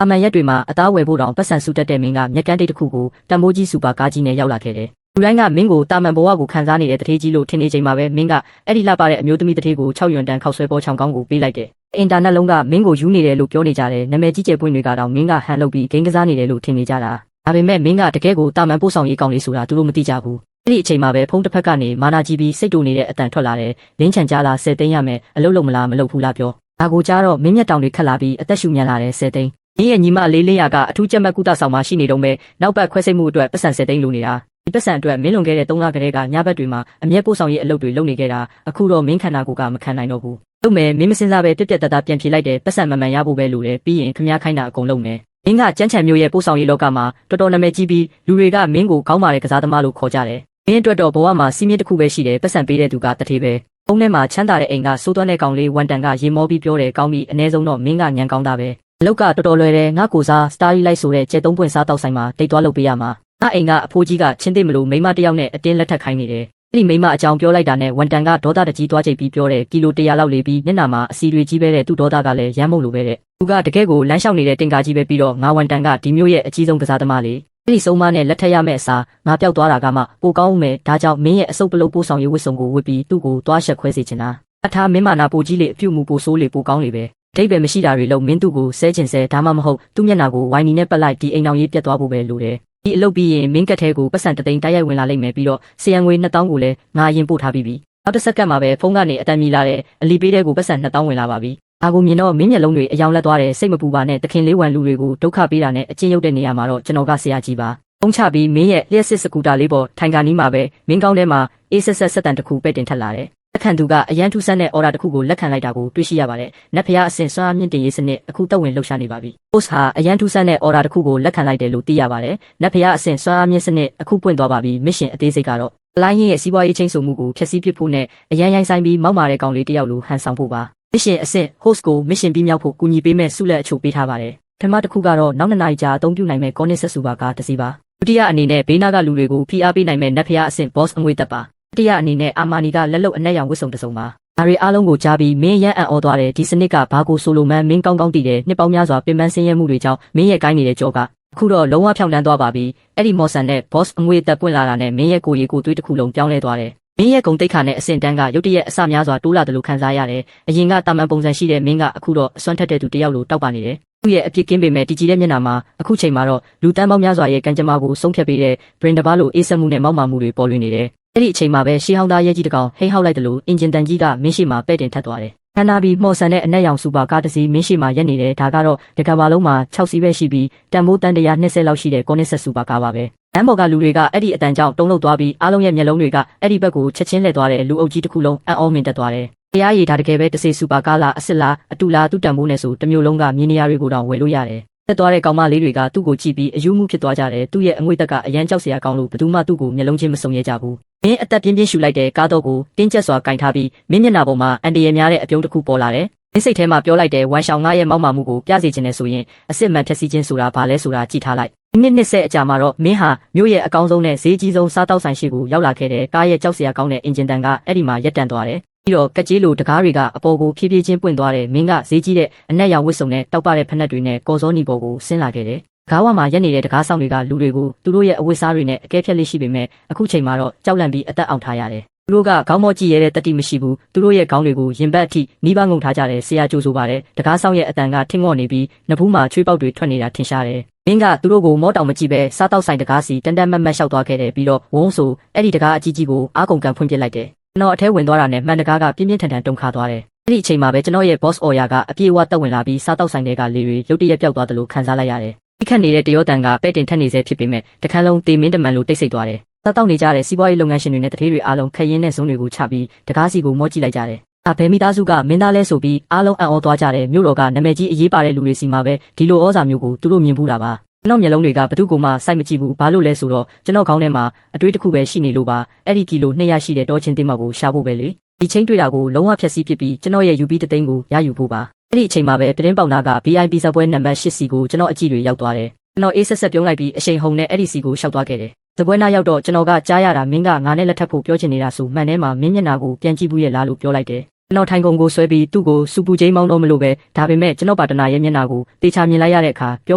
အမှန်ရက်တွေမှာအသားဝယ်ဖို့တောင်ပတ်စံစုတက်တဲ့မင်းကမြက်ကန်းတိတ်တစ်ခုကိုတန်မိုးကြီးစူပါကားကြီးနဲ့ရောက်လာခဲ့တယ်။လူတိုင်းကမင်းကိုတာမန်ဘဝကိုခံစားနေတဲ့တထေးကြီးလို့ထင်နေချိန်မှာပဲမင်းကအဲ့ဒီလှပတဲ့အမျိုးသမီးတထေးကို6 yuan တန်ခောက်ဆွဲပေါ်ချောင်းကောင်းကိုပေးလိုက်တယ်။အင်တာနက်လုံးကမင်းကိုယူနေတယ်လို့ပြောနေကြတယ်။နာမည်ကြီးကျယ်ပွင့်တွေကတော့မင်းကဟန်လုပ်ပြီးဂိမ်းကစားနေတယ်လို့ထင်နေကြတာ။ဒါပေမဲ့မင်းကတကယ်ကိုတာမန်ပို့ဆောင်ရေးကောင်းလေးဆိုတာသူတို့မသိကြဘူး။အဲ့ဒီအချိန်မှာပဲဖုန်းတစ်ဖက်ကနေမာနာကြီးပြီးစိတ်တူနေတဲ့အတန်ထွက်လာတယ်။လင်းချန်ကြားလာ10 သိန်းရမယ်အလုပ်လုပ်မလားမလုပ်ဘူးလားပြော။ဒါကိုကြားတော့မင်းမျက်တောင်တွေခတ်လာပြီးအသက်ရှူမြန်လာတယ်10 သိန်း။မင်းရဲ့ညီမလေးလေးရကအထူးကြက်မှတ်ကုသဆောင်မှာရှိနေတော့မဲ့နောက်ပတ်ခွဲစိတ်မှုအတွက်ပတ်စံ10 သိန်းလိုနေတာ။ဒီပတ်စံအတွက်မင်းလွန်ခဲ့တဲ့3 လကလေးကညဘက်တွေမှာအမျက်ပို့ဆောင်ရေးအလုပ်တွေလုပ်နေခဲ့တာအခုတော့မင်းခန္ဓာကိုယ်ကမခံနိုင်တော့ဘူး။လုပ်မယ်မင်းမစင်စားပဲပြက်ပြက်တတ်တာပြန်ဖြေလိုက်တယ်ပတ်စံမှန်မှန်ရဖို့ပဲလိုတယ်ပြီးရင်ခမားခိုင်းတာအကုန်လုပ်မယ်။မင်းကကြမ်းချံမျိုးရဲ့ပို့ဆောင်ရေးလောကမှာတော်တော်နာမည်ကြီးပြီးလူတွေကမင်းကိုကောင်းပါတဲ့ကစားသမားလို့ခေါ်ကြတယ်။မင်းအတွက်တော့ဘဝမှာစီးမြင့်တစ်ခုပဲရှိတယ်ပတ်စံပေးတဲ့သူကတထေးပဲ။အုံးထဲမှာချမ်းသာတဲ့အိမ်ကစိုးသွမ်းတဲ့ကောင်လေးဝန်တန်ကရေမောပြီးပြောတယ်ကောင်းပြီအ ਨੇ ဆုံးတော့မင်းကညံကောင်းတာပဲ။အလောက်ကတော်တော်လွယ်တယ်ငါကိုစားစတာရီလိုက်ဆိုတဲ့ကျဲ3ပွင့်စားတောက်ဆိုင်မှာတိတ်သွားလုပ်ပေးရမှာ။ငါအိမ်ကအဖိုးကြီးကချင်းသိမလို့မိမတယောက်နဲ့အတင်းလက်ထပ်ခိုင်းနေတယ်။အဲ့ဒီမိမအကြောင်းပြောလိုက်တာနဲ့ဝန်တန်ကဒေါသတကြီးသွားချိန်ပြီးပြောတယ်ကီလို100လောက်လေးပြီးမျက်နှာမှာအစီတွေကြီးပဲတဲ့သူ့ဒေါသကလည်းရမ်းမုံလိုပဲတဲ့သူကတကယ်ကိုလမ်းလျှောက်နေတဲ့တင်ကာကြီးပဲပြီးတော့ငါဝန်တန်ကဒီမျိုးရဲ့အကြီးဆုံးကစားသမားလေးအဲ့ဒီစုံမနဲ့လက်ထက်ရမယ့်အစားငါပျောက်သွားတာကမှပိုကောင်းဦးမယ်ဒါကြောင့်မင်းရဲ့အစုပ်ပလုတ်ပို့ဆောင်ရေးဝတ်စုံကိုဝတ်ပြီးသူ့ကိုသွားရှက်ခွဲစေချင်တာအထားမင်းမာနာပိုကြီးလေအပြုတ်မှုပိုဆိုးလေပိုကောင်းလေပဲအတိတ်ပဲမရှိတာတွေလို့မင်းသူ့ကိုဆဲချင်ဆဲဒါမှမဟုတ်သူ့မျက်နှာကိုဝိုင်းနီနဲ့ပတ်လိုက်ဒီအိမ်အောင်ရေးပြတ်သွားဖို့ပဲလိုတယ်ဒီအလုပ်ပြီးရင်မင်းကက်ထဲကိုပတ်စံ3 သိန်းတိုက်ရိုက်ဝင်လာလိမ့်မယ်ပြီးတော့စီယံငွေ2000ကိုလည်းငါရင်ပို့ထားပြီးပြီနောက်တစ်စက္ကန့်မှာပဲဖုန်းကနေအတန်မြည်လာတဲ့အလီပေးတဲ့ကိုပတ်စံ2000ဝင်လာပါပြီဒါကိုမြင်တော့မင်းမျက်လုံးတွေအယောင်လက်သွားတယ်စိတ်မပူပါနဲ့တခင်လေးဝန်လူတွေကိုဒုက္ခပေးတာနဲ့အချင်းရုပ်တဲ့နေရာမှာတော့ကျွန်တော်ကဆရာကြီးပါဖုန်းချပြီးမင်းရဲ့လျှက်စစ်စကူတာလေးပေါ်ထိုင်ကာနီးမှာပဲမင်းကောင်းထဲမှာအေးဆက်ဆက်တန်တစ်ခုပဲ့တင်ထက်လာတယ်အခန့်သူကအရန်ထူးဆန်းတဲ့အော်ဒါတစ်ခုကိုလက်ခံလိုက်တာကိုတွေ့ရှိရပါတယ်။နတ်ဖျားအစင်စွမ်းမြင့်တင်ရေးစနစ်အခုတက်ဝင်လှုပ်ရှားနေပါပြီ။ post ဟာအရန်ထူးဆန်းတဲ့အော်ဒါတစ်ခုကိုလက်ခံလိုက်တယ်လို့သိရပါတယ်။နတ်ဖျားအစင်စွမ်းမြင့်စနစ်အခုပွင့်သွားပါပြီ။ mission အသေးစိတ်ကတော့လိုင်းရဲ့စီးပွားရေးချင်းဆိုမှုကိုဖျက်ဆီးပစ်ဖို့နဲ့အရန်ရိုင်းဆိုင်ပြီးမောက်မာတဲ့ကောင်လေးတစ်ယောက်လိုဟန်ဆောင်ဖို့ပါ။ mission အဆင့် host ကို mission ပြီးမြောက်ဖို့ကူညီပေးမဲ့ဆုလက်အချို့ပေးထားပါတယ်။ပထမတစ်ခုကတော့နောက်2 နာရီကြာအသုံးပြုနိုင်မဲ့ကောနစ်ဆက်စုပါကတစ်စီးပါ။ဒုတိယအနေနဲ့ဘေးနားကလူတွေကိုဖိအားပေးနိုင်မဲ့နတ်ဖျားအဆင့် boss အငွေတက်ပါ။တတိယအနေနဲ့အာမာနီကလက်လုံအနက်ရောင်ဝတ်စုံတစ်စုံပါဒါတွေအားလုံးကိုကြားပြီးမင်းရန်အံ့ဩသွားတယ်ဒီစနစ်ကဘာကိုဆိုလိုမန်းမင်းကောင်းကောင်းတည်တယ်နှစ်ပေါင်းများစွာပင်ပန်းဆင်းရဲမှုတွေကြောင့်မင်းရဲ့ကိုင်းနေတဲ့ကြောကအခုတော့လုံးဝဖြောင်းတန်းသွားပါပြီအဲ့ဒီမော်ဆန်နဲ့ boss အငွေတက်ပွင့်လာတာနဲ့မင်းရဲ့ကိုယ်ရည်ကိုသွေးတစ်ခုလုံးပြောင်းလဲသွားတယ်မင်းရဲ့ဂုံတိတ်ခါနဲ့အစင်တန်းကရုတ်တရက်အစများစွာတိုးလာတယ်လို့ခံစားရတယ်အရင်ကတာမန်ပုံစံရှိတဲ့မင်းကအခုတော့အစွမ်းထက်တဲ့သူတယောက်လိုတောက်ပါနေတယ်သူ့ရဲ့အပြစ်ကင်းပေမဲ့တည်ကြည်တဲ့မျက်နှာမှာအခုချိန်မှာတော့လူတန်းပေါင်းများစွာရဲ့ကံကြမ္မာကိုဆုံးဖြတ်ပေးတဲ့ brain တပါးလိုအေးဆက်မှုနဲ့မောက်မာမှုတွေပေါ်လွင်နေတယ်အဲ့ဒီအချိန်မှာပဲရှေးဟောင်းသားရဲကြီးတကောင်ဟိန်းဟောက်လိုက်တယ်လို့အင်ဂျင်တန်ကြီးကမင်းရှိမှာပဲ့တင်ထက်သွားတယ်ခန္ဓာပြီးမော်ဆန်တဲ့အနက်ရောင်စူပါကားတစ်စီးမင်းရှိမှာရက်နေတယ်ဒါကတော့ဒီကဘာလုံးမှာ6 စီးပဲရှိပြီးတန်မိုးတန်120လောက်ရှိတဲ့ကောနစ်ဆက်စူပါကားပါပဲလမ်းပေါ်ကလူတွေကအဲ့ဒီအတန်ကြောင့်တုံးလုသွားပြီးအားလုံးရဲ့မျက်လုံးတွေကအဲ့ဒီဘက်ကိုချက်ချင်းလှည့်သွားတဲ့လူအုပ်ကြီးတစ်ခုလုံးအံ့ဩမြင်တက်သွားတယ်တရားရည်ဒါတကယ်ပဲတစ်စေစူပါကားလားအစ်စ်လားအတူလားသူ့တန်မိုးနဲ့ဆိုတမျိုးလုံးကမြင်းနေရတွေကိုတောင်ဝယ်လို့ရတယ်တက်သွားတဲ့ကောင်မလေးတွေကသူ့ကိုကြည့်ပြီးအယူမှုဖြစ်သွားကြတယ်သူ့ရဲ့အငွေ့တက်ကအရန်ကြောက်စရာကောင်းလို့ဘယ်သူမှသူ့ကိုမျက်လုံးချင်းမစုံရဲကြဘူးမင်းအသက်ပြင်းပြင်းရှူလိုက်တဲ့ကားတော့ကိုတင်းကျပ်စွာကင်ထားပြီးမင်းမျက်နှာပေါ်မှာအန်တီရများတဲ့အပြုံးတစ်ခုပေါ်လာတယ်မင်းစိတ်ထဲမှာပြောလိုက်တဲ့ဝမ်ရှောင်ငါရဲ့မောက်မာမှုကိုပြစေခြင်းနဲ့ဆိုရင်အစ်စ်မှန်ဖြက်စီးခြင်းဆိုတာဘာလဲဆိုတာကြည့်ထားလိုက်နှစ်အကြာမှာတော့မင်းဟာမြို့ရဲ့အကောင်းဆုံးနဲ့ဈေးကြီးဆုံးစားတောက်ဆိုင်ရှိကိုရောက်လာခဲ့တဲ့ကားရဲ့ကြောက်စရာကောင်းတဲ့အင်ဂျင်တန်ကအဲ့ဒီမှာရပ်တန့်သွားတယ်ပြီးတော့ကကြေးလိုတကားတွေကအပေါ်ကိုဖြည်းဖြည်းချင်းပွင့်သွားတယ်မင်းကဈေးကြီးတဲ့အနက်ရောင်ဝတ်စုံနဲ့တောက်ပတဲ့ဖက်နှက်တွေနဲ့ကော်စောနီပေါ်ကိုဆင်းလာခဲ့တယ်ကားဝမှာရက်နေတဲ့တကားဆောင်တွေကလူတွေကိုသူတို့ရဲ့အဝတ်စားတွေနဲ့အကဲဖြတ်လေးရှိပေမဲ့အခုချိန်မှာတော့ကြောက်လန့်ပြီးအသက်အောင်ထားရတယ်သူတို့ကခေါင်းမော့ကြည့်ရတဲ့တတိမရှိဘူးသူတို့ရဲ့ခေါင်းတွေကိုရင်ဘတ်အထိနီးပါးငုံထားကြတယ်ဆရာကြိုးဆိုပါတယ်တကားဆောင်ရဲ့အတန်ကထင်းငေါ့နေပြီးနဖူးမှာချွေးပေါက်တွေထွက်နေတာထင်ရှားတယ်မင်းကသူတို့ကိုမောတောင်မကြည့်ပဲစားတောက်ဆိုင်တကားစီတန်တန်မတ်မတ်လျှောက်သွားခဲ့တယ်ပြီးတော့ဝုန်းဆိုအဲ့ဒီတကားအကြီးကြီးကိုအားကုန်ကန်ဖွင့်ပစ်လိုက်တယ်ကျွန်တော်အထဲဝင်သွားတာနဲ့မှန်တကားကပြင်းပြင်းထန်ထန်တုန်ခါသွားတယ်အဲ့ဒီအချိန်မှာပဲကျွန်တော်ရဲ့ boss order ကအပြေအဝတက်ဝင်လာပြီးစားတောက်ဆိုင်တွေကလေတွေရုတ်တရက်ပျောက်သွားတယ်လို့ခံစားလိုက်ရတယ်ဒီခက်နေတဲ့တရောတန်ကပဲ့တင်ထက်နေစေဖြစ်ပေမဲ့တခန်းလုံးတေမင်းတမန်လိုတိတ်ဆိတ်သွားတယ်စားတောက်နေကြတဲ့စီးပွားရေးလုပ်ငန်းရှင်တွေနဲ့တထေးတွေအားလုံးခက်ရင်းနဲ့ဇုံတွေကိုချပြီးတကားစီကိုမော့ကြည့်လိုက်ကြတယ်အဘဲမိသားစုကမင်းသားလဲဆိုပြီးအားလုံးအံ့ဩသွားကြတယ်မြို့တော်ကနာမည်ကြီးအရေးပါတဲ့လူတွေစီမှာပဲဒီလိုဩဇာမျိုးကိုသူတို့မြင်ဘူးတာပါကျွန်တော်မျက်လုံးတွေကဘသူ့ကိုမှစိုက်မကြည့်ဘူးဘာလို့လဲဆိုတော့ကျွန်တော်ခေါင်းထဲမှာအတွေးတစ်ခုပဲရှိနေလို့ပါအဲ့ဒီကီလို200ရှိတဲ့တောချင်းတင်းမောက်ကိုရှာဖို့ပဲလေဒီချင်းတွေ့တာကိုလုံးဝဖျက်ဆီးပစ်ပြီးကျွန်တော်ရဲ့ UB တသိန်းကိုရယူဖို့ပါအဲ့ဒီအချိန်မှာပဲပြတင်းပေါက်နာက VIP ဇပွဲနံပါတ်8စီကိုကျွန်တော်အကြည့်တွေရောက်သွားတယ်ကျွန်တော်အေးဆက်ဆက်ပြုံးလိုက်ပြီးအရှိန်ဟုန်နဲ့အဲ့ဒီစီကိုရှောက်သွားခဲ့တယ်ဇပွဲနာရောက်တော့ကျွန်တော်ကကြားရတာမင်းကငါနဲ့လက်ထပ်ဖို့ပြောချင်နေတာဆိုမှန်ထဲမှာမင်းမျက်နှာကိုပြန်ကြည့်ဘူးရဲ့လားလို့ပြောလိုက်တယ် ကျွန်တော်ထိုင်ကုန်ကိုဆွဲပြီးသူ့ကိုစူပူချင်းမောင်းတော့မလို့ပဲဒါပေမဲ့ကျွန်တော်ပါတနာရဲ့မျက်နှာကိုတေချာမြင်လိုက်ရတဲ့အခါပြ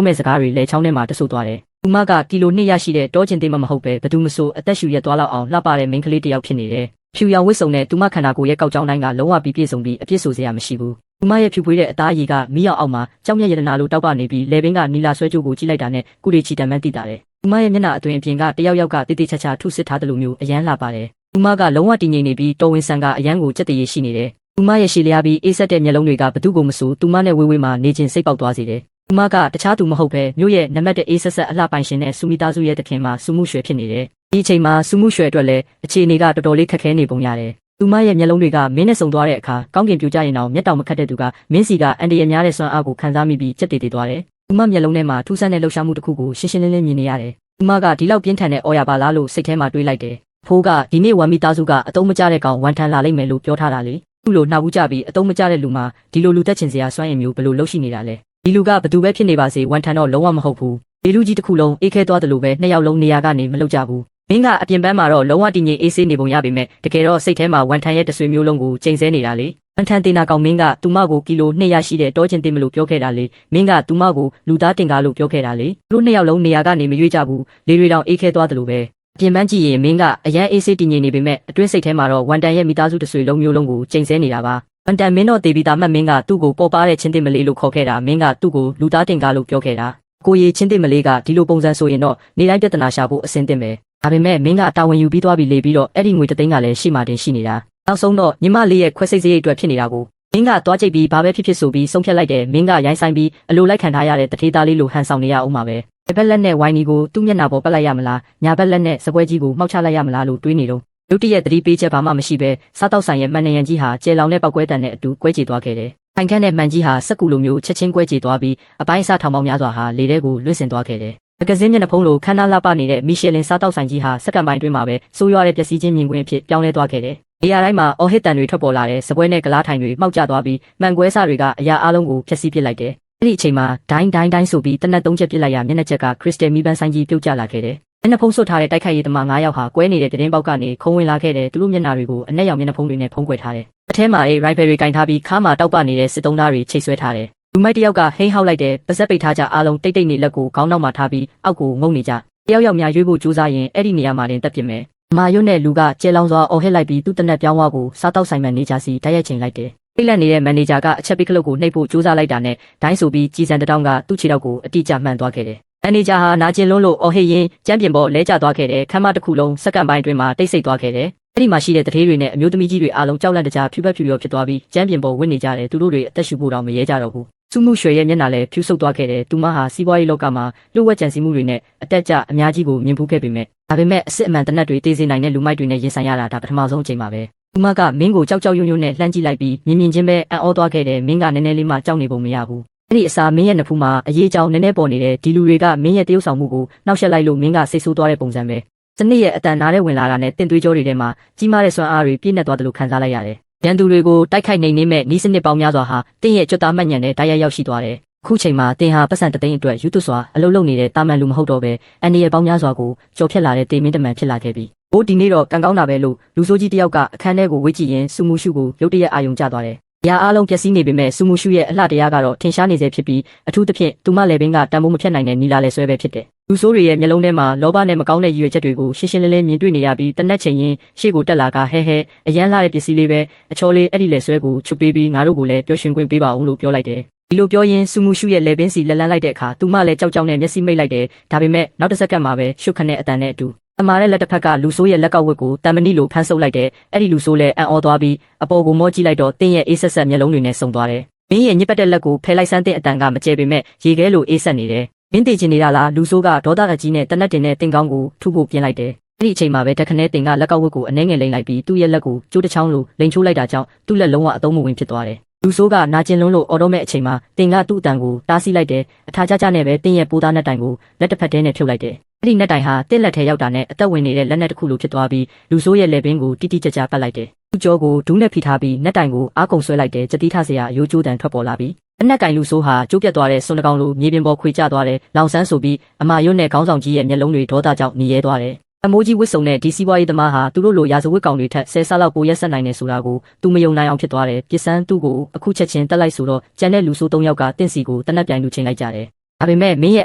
ောမဲ့စကားတွေလဲချောင်းထဲမှာတဆုပ်သွားတယ်သူမကကီလို2ရရှိတဲ့တောချင်းသေးမဟုတ်ပဲဘသူမဆိုအသက်ရှူရက်သွားလောက်အောင်လှပတဲ့မိန်းကလေးတစ်ယောက်ဖြစ်နေတယ်ဖြူရောင်ဝတ်စုံနဲ့သူမခန္ဓာကိုယ်ရဲ့ကောက်ကြောင်းတိုင်းကလုံးဝပြည့်စုံပြီးအပြစ်ဆိုစရာမရှိဘူးသူမရဲ့ဖြူပွေးတဲ့အသားအရည်ကမီးအောင်အောက်မှာကြောက်မြက်ရတနာလိုတောက်ပနေပြီးလေပင်ကနီလာဆွဲကြိုးကိုကြည့်လိုက်တာနဲ့ကုရီချီတံမှန်းသိတာတယ်သူမရဲ့မျက်နှာအတွင်အပြင်ကတယောက်ယောက်ကတိတိကျကျထုစစ်ထားတယ်လို့မျိုးအရန်လှပါတယ်သူမကလုံးဝတည်ငြိမ်နေပြီးတော်ဝင်ဆန်ကအရန်ကိုကြက်တည်ရရှိနေတယ်သူမရဲ့ရှည်လျားပြီးအေးဆက်တဲ့မျက်လုံးတွေကဘသူကိုမဆိုသူမနဲ့ဝေးဝေးမှနေခြင်းစိတ်ပေါက်သွားစေတယ်သူမကတခြားသူမဟုတ်ပဲမြို့ရဲ့နံပါတ်1အေးဆက်ဆက်အလှပိုင်ရှင်နဲ့စူမီသားစုရဲ့တခင်မှာစူမှုရွှဲဖြစ်နေတယ်ဒီအချိန်မှာစူမှုရွှဲအတွက်လည်းအခြေအနေကတော်တော်လေးခက်ခဲနေပုံရတယ်သူမရဲ့မျက်လုံးတွေကမင်းနဲ့ဆုံသွားတဲ့အခါကောင်းကင်ပြူကြရင်အောင်မျက်တောင်မခတ်တဲ့သူကမင်းစီကအန်ဒီရများတဲ့စွမ်းအားကိုခံစားမိပြီးကြက်တည်တည်သွားတယ်သူမမျက်လုံးထဲမှာထူးဆန်းတဲ့လှုပ်ရှားမှုတစ်ခုကိုရှင်းရှင်းလင်းလင်းမြင်နေရတယ်သူမကဒီလောက်ပြင်းထန်တဲ့အော်ရပါလားလို့စိတ်ထဲမှာတွေးလိုက်တယ်ဖိုးကဒီနေ့ဝမ်မီသားစုကအတုံးမကျတဲ့ကောင်ဝန်ထမ်းလာလိမ့်မယ်လို့ပြောထားတာလေသူ့လိုနှောက်ဘူးကြပြီးအတုံးမကျတဲ့လူမှာဒီလိုလူသက်ချင်စရာစွမ်းရည်မျိုးဘယ်လိုလုပ်ရှိနေတာလဲဒီလူကဘသူပဲဖြစ်နေပါစေဝန်ထမ်းတော့လုံးဝမဟုတ်ဘူးဒီလူကြီးတစ်ခုလုံးအေးခဲသွားတယ်လို့ပဲနှစ်ယောက်လုံးနေရာကနေမလှုပ်ကြဘူးမင်းကအပြင်ပန်းမှာတော့လုံးဝတည်ငြိမ်အေးဆေးနေပုံရပေမဲ့တကယ်တော့စိတ်ထဲမှာဝန်ထမ်းရဲ့တဆွေမျိုးလုံးကိုချိန်ဆနေတာလေဝန်ထမ်းတင်နာကောင်မင်းကသူမကိုကီလို2ရရှိတဲ့တောချင်းတင်မလို့ပြောခဲ့တာလေမင်းကသူမကိုလူသားတင်ကားလို့ပြောခဲ့တာလေသူတို့နှစ်ယောက်လုံးနေရာကနေမရွေးကြဘူးလေတွေတောင်အေးခဲသွားတယ်လို့ပဲပြင်ပန်းကြည့်ရင်မင်းကအရန်အေးဆေးတည်ငြိမ်နေပေမဲ့အတွင်းစိတ်ထဲမှာတော့ဝန်တန်ရဲ့မိသားစုတဆွေလုံးမျိုးလုံးကိုချိန်ဆနေတာပါဝန်တန်မင်းတော့တေးပြီးသားမှတ်မင်းကသူ့ကိုပေါ်ပါတဲ့ချင်းတင်မလေးလို့ခေါ်ခဲ့တာမင်းကသူ့ကိုလူသားတင်ကားလို့ပြောခဲ့တာကိုရီချင်းတင်မလေးကဒီလိုပုံစံဆိုရင်တော့နေတိုင်းပြဿနာရှာဖို့အဆင်သင့်ပဲဒါပေမဲ့မင်းကတာဝန်ယူပြီးသွားပြီးလေပြီးတော့အဲ့ဒီငွေ3သိန်းကလည်းရှိမှတင်ရှိနေတာနောက်ဆုံးတော့ညီမလေးရဲ့ခွဲစိတ်စရိတ်အတွက်ဖြစ်နေတာကိုမင်းကသွားကြိတ်ပြီးဘာပဲဖြစ်ဖြစ်ဆိုပြီးဆုံးဖြတ်လိုက်တယ်မင်းကရိုင်းဆိုင်ပြီးအလိုလိုက်ခံထားရတဲ့တထေးသားလေးလိုဟန်ဆောင်နေရအောင်ပါပဲဘက်လက်နဲ့ဝိုင်းနီကိုသူ့မျက်နှာပေါ်ပတ်လိုက်ရမလားညာဘက်လက်နဲ့စပွဲကြီးကိုမှောက်ချလိုက်ရမလားလို့တွေးနေတော့လူတရက်သတိပေးချက်ဘာမှမရှိပဲစားတောက်ဆိုင်ရဲ့မှန်နရံကြီးဟာကျဲလောင်တဲ့ပောက်ကွဲတန်နဲ့အတူကွဲကြေသွားခဲ့တယ်။ထိုင်ခန့်တဲ့မှန်ကြီးဟာစက်ကူလိုမျိုးချက်ချင်းကွဲကြေသွားပြီးအပိုင်းအစားထောင်ပေါင်းများစွာဟာလေထဲကိုလွင့်စင်သွားခဲ့တယ်။မဂဇင်းမျက်နှာဖုံးလိုခန်းနာလှပနေတဲ့မီရှယ်လင်စားတောက်ဆိုင်ကြီးဟာစက္ကန့်ပိုင်းတွင်းမှာပဲဆိုးရွားတဲ့ပျက်စီးခြင်းမြင်ကွင်းအဖြစ်ပြောင်းလဲသွားခဲ့တယ်။နေရာတိုင်းမှာအော်ဟစ်တန်တွေထွက်ပေါ်လာတဲ့စပွဲနဲ့ဂလားထိုင်တွေမှောက်ကျသွားပြီးမှန်ကွဲစတွေကအရာအလုံးကိုဖျက်ဆီးပစ်လိုက်တယ်။အဲ့ဒီအချိန်မှာဒိုင်းဆိုပြီးတနက်3ချက်ပစ်လိုက်ရမျက်နှာချက်ကခရစ်စတယ်မီပန်းဆိုင်ကြီးပြုတ်ကျလာခဲ့တယ်။မျက်နှာဖုံးဆွတ်ထားတဲ့တိုက်ခိုက်ရေးသမား9ယောက်ဟာကွဲနေတဲ့တင်းပေါက်ကနေခုံဝင်လာခဲ့တဲ့သူတို့မျက်နှာတွေကိုအနက်ရောင်မျက်နှာဖုံးတွေနဲ့ဖုံးကွယ်ထားတယ်။အထဲမှာရိုက်ဖယ်တွေကင်ထားပြီးခါမှာတောက်ပနေတဲ့စစ်တုံးသားတွေချိတ်ဆွဲထားတယ်။လူမိုက်တယောက်ကဟိန်းဟောက်လိုက်တဲ့ပါဇက်ပိတ်ထားကြအားလုံးတိတ်နေလက်ကိုခေါင်းနောက်မှာထားပြီးအောက်ကိုငုံနေကြ။တယောက်ယောက်များရွေးဖို့ကြိုးစားရင်အဲ့ဒီနေရာမှာတင်တက်ပြစ်မယ်။မာရွတ်နဲ့လူကကျဲလောင်စွာအော်ဟစ်လိုက်ပြီးသူ့တနက်ပြောင်းဝကိုစားတောက်ဆိုင်မှန်နေကြစီတိုက်ရိုက်ချိန်လိုက်တယ်။ပိတ်လက်နေတဲ့မန်နေဂျာကအချက်ပိတ်ကလုတ်ကိုနှိပ်ဖို့ကြိုးစားလိုက်တာနဲ့ဒိုင်းဆိုပြီးကြည်စံတောင်းကသူ့ခြေထောက်ကိုအတိအကျမှန်သွားခဲ့တယ်။မန်နေဂျာဟာနာကျင်လွန်းလို့အော်ဟစ်ရင်းကျမ်းပြင်ပေါ်လဲကျသွားခဲ့တယ်ခမ်းမတစ်ခုလုံးစက္ကန့်ပိုင်းအတွင်းမှာတိတ်ဆိတ်သွားခဲ့တယ်အဲ့ဒီမှာရှိတဲ့တထေးတွေနဲ့အမျိုးသမီးကြီးတွေအားလုံးကြောက်လန့်တကြားဖြူပက်ဖြူရောဖြစ်သွားပြီးကျမ်းပြင်ပေါ်ဝင့်နေကြတယ်သူတို့တွေအသက်ရှူဖို့တောင်မရဲကြတော့ဘူးစုမှုရွှေရဲ့မျက်နှာလည်းဖြူဆုပ်သွားခဲ့တယ်သူမဟာစီးပွားရေးလောကမှာလှုပ်ဝက်ကြံစည်မှုတွေနဲ့အတက်ကြအများကြီးကိုမြင်ဖူးခဲ့ပေမဲ့ဒါပေမဲ့အစ်အမှန်တနက်တွေတေးစေနိုင်တဲ့လူမိုက်တွေနဲ့ရင်ဆိုင်ရတာဒါပထမဆုံးအချိန်ပါပဲသူမကမင်းကိုကြောက်ရွံ့နဲ့လှမ်းကြည့်လိုက်ပြီးမြင်ချင်းပဲအံ့ဩသွားခဲ့တယ်မင်းကနည်းနည်းလေးမှကြောက်နေပုံမရဘူးအဲ့ဒီအစာမင်းရဲ့နှဖူးမှာအရေးအကြောင်းနည်းနည်းပေါ်နေတဲ့ဒီလူတွေကမင်းရဲ့တရုပ်ဆောင်မှုကိုနှောက်ယှက်လိုက်လို့မင်းကစိတ်ဆိုးသွားတဲ့ပုံစံပဲစနစ်ရဲ့အတန်နားတဲ့ဝင်လာတာနဲ့တင်သွေးကြောတွေထဲမှာကြီးမားတဲ့စွမ်းအားတွေပြည့်နေသွားတယ်လို့ခံစားလိုက်ရတယ်။ရန်သူတွေကိုတိုက်ခိုက်နိုင်နေမဲ့ဤစနစ်ပေါင်းများစွာဟာတင်းရဲ့ကြွတာမှတ်ညံတဲ့တိုက်ရိုက်ရောက်ရှိသွားတယ်။ခုချိန်မှာတင်ဟာပတ်စံတသိန်းအတွက်ယူသွစွာအလုပ်လုပ်နေတဲ့တာမန်လူမဟုတ်တော့ပဲအန်ဒီရဲ့ပေါင်းများစွာကိုကြော်ဖြတ်လာတဲ့တေမင်းတမန်ဖြစ်လာခဲ့ပြီ။ဘိုးဒီနေ့တော့ကံကောင်းတာပဲလို့လူဆိုးကြီးတယောက်ကအခန်းထဲကိုဝေ့ကြည့်ရင်စူမူရှုကိုရုတ်တရက်အာယုံကျသွားတယ်။ရာအားလုံးပျက်စီးနေပေမဲ့စူမူရှုရဲ့အလှတရားကတော့ထင်ရှားနေစေဖြစ်ပြီးအထူးသဖြင့်သူမလည်းပင်ကတန်ဖိုးမဖြတ်နိုင်တဲ့နီလာလေဆွဲပဲဖြစ်တယ်။လူဆိုးတွေရဲ့မျက်လုံးထဲမှာလောဘနဲ့မကောင်းတဲ့ရည်ရွယ်ချက်တွေကိုရှင်းရှင်းလင်းလင်းမြင်တွေ့နေရပြီးတနက်ချိန်ရင်ရှေ့ကိုတက်လာကဟဲအရန်လာတဲ့ပစ္စည်းလေးပဲအချောလေးအဲ့ဒီလေဆွဲကိုချုပ်ပေးပြီးငါတို့ကိုလည်းပျော်ရွှင်ခွင့်ပေးပါဦးလို့ပြောလိုက်တယ်။ဒီလိုပြောရင်းစူမူရှုရဲ့လေပင်စီလက်လန်းလိုက်တဲ့အခါသူမလည်းကြောက်ကြောက်နဲ့မျက်စိမိတ်လိုက်တယ်။ဒါပေမဲ့နောက်တစ်စက္ကန့်မှာပဲရှုပ်ခနဲ့အတန်နဲ့အတူအမားတဲ့လက်တစ်ဖက်ကလူဆိုးရဲ့လက်ကောက်ဝတ်ကိုတန်မဏိလိုဖမ်းဆုပ်လိုက်တယ်။အဲ့ဒီလူဆိုးလည်းအံ့ဩသွားပြီးအပေါ်ကိုမောကြည့်လိုက်တော့တင်းရဲ့အေးဆက်ဆက်မျက်လုံးတွေနဲ့စုံသွားတယ်။မင်းရဲ့ညစ်ပတ်တဲ့လက်ကိုဖယ်လိုက်စမ်းတဲ့အတန်ကမကျဲပေမဲ့ရေခဲလိုအေးဆက်နေတယ်။မင်းတည်ချင်နေတာလားလူဆိုးကဒေါသအကြီးနဲ့တနက်တင်တဲ့တင်ကောင်းကိုထုဖို့ပြင်လိုက်တယ်။အဲ့ဒီအချိန်မှာပဲတခနဲတင်ကလက်ကောက်ဝတ်ကိုအနှဲငယ်လိမ့်လိုက်ပြီးသူ့ရဲ့လက်ကိုကျိုးတစ်ချောင်းလိုလိန်ချိုးလိုက်တာကြောင့်သူ့လက်လုံးဝအသုံးမဝင်ဖြစ်သွားတယ်။လူဆိုးကနာကျင်လွန်းလို့အော်တော့မဲ့အချိန်မှာတင်ကသူ့အတန်ကိုတားဆီးလိုက်တယ်။အထာကြနဲ့ပဲတင်ရဲ့ပိုးသားနဲ့တိုင်ကိုလက်တစ်ဖက်တည်းနဲ့ဖြုတ်လိုက်တယ်။အဲ့ဒီနဲ့တိုင်ဟာတစ်လက်ထဲရောက်တာနဲ့အသက်ဝင်နေတဲ့လက်နဲ့တစ်ခုလိုဖြစ်သွားပြီးလူဆိုးရဲ့လက်ပင်ကိုတိတိကျကျပတ်လိုက်တယ်။သူ့ကြောကိုဒူးနဲ့ဖိထားပြီးနဲ့တိုင်ကိုအားကုန်ဆွဲလိုက်တယ်။ကြတိထစရာရိုးကျိုးတန်ထွက်ပေါ်လာပြီးအနက်ကင်လူဆိုးဟာကျိုးပြတ်သွားတဲ့စွန်တကောင်လိုမြေပြင်ပေါ်ခွေကျသွားတယ်။လောင်ဆန်းဆိုပြီးအမာရွတ်နဲ့ခေါင်းဆောင်ကြီးရဲ့မျက်လုံးတွေဒေါသကြောင့်หนีရဲသွားတယ် အမိုးကြီးဝစ်စုံနဲ့ဒီစီးပွားရေးသမားဟာသူတို့လိုရာဇဝတ်ကောင်တွေထက်ဆယ်ဆလောက်ပိုရက်ဆက်နိုင်တယ်ဆိုတာကိုသူမယုံနိုင်အောင်ဖြစ်သွားတယ်ပြစ်စမ်းသူ့ကိုအခုချက်ချင်းတက်လိုက်ဆိုတော့ကျန်တဲ့လူဆိုး၃ယောက်ကတင့်စီကိုတနက်ပြိုင်လူချင်းလိုက်ကြတယ်ဒါပေမဲ့မင်းရဲ့